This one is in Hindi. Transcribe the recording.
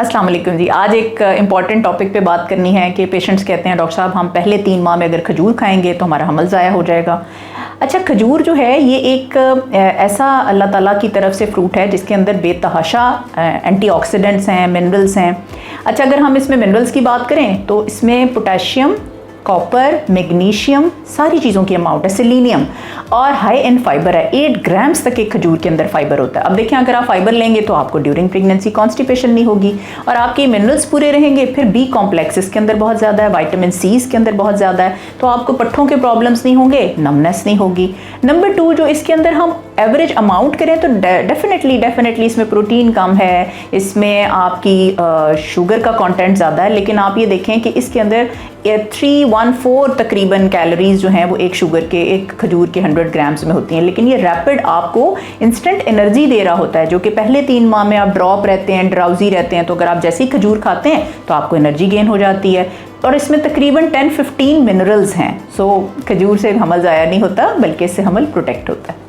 अस्सलाम वालेकुम जी। आज एक इम्पॉर्टेंट टॉपिक पे बात करनी है कि पेशेंट्स कहते हैं डॉक्टर साहब हम पहले 3 माह में अगर खजूर खाएंगे तो हमारा हमल ज़ाया हो जाएगा। अच्छा, खजूर जो है ये एक ऐसा अल्लाह ताला की तरफ से फ्रूट है जिसके अंदर बेतहाशा एंटीऑक्सीडेंट्स हैं, मिनरल्स हैं। अच्छा, अगर हम इसमें मिनरल्स की बात करें तो इसमें पोटेशियम, कॉपर, मैग्नीशियम सारी चीज़ों की अमाउंट है, सेलेनियम और हाई एंड फाइबर है। 8 ग्राम्स तक एक खजूर के अंदर फाइबर होता है। अब देखिए, अगर आप फाइबर लेंगे तो आपको ड्यूरिंग प्रेगनेंसी कॉन्स्टिपेशन नहीं होगी और आपके मिनरल्स पूरे रहेंगे। फिर बी कॉम्प्लेक्स इसके अंदर बहुत ज़्यादा है, विटामिन सी इसके अंदर बहुत ज़्यादा है, तो आपको पट्ठों के प्रॉब्लम्स नहीं होंगे, नमनेस नहीं होगी। नंबर 2, जो इसके अंदर हम एवरेज अमाउंट करें तो डेफिनेटली इसमें प्रोटीन कम है, इसमें आपकी शुगर का कंटेंट ज़्यादा है, लेकिन आप ये देखें कि इसके अंदर 314 तकरीबन कैलोरीज जो हैं वो एक खजूर के 100 ग्राम्स में होती हैं। लेकिन ये रैपिड आपको इंस्टेंट एनर्जी दे रहा होता है, जो कि पहले 3 माह में आप ड्रॉप रहते हैं, ड्राउजी रहते हैं, तो अगर आप जैसे ही खजूर खाते हैं तो आपको एनर्जी गेन हो जाती है। और इसमें तकरीबन 10-15 मिनरल्स हैं। सो खजूर से हमल ज़ाया नहीं होता, बल्कि इससे हमल प्रोटेक्ट होता है।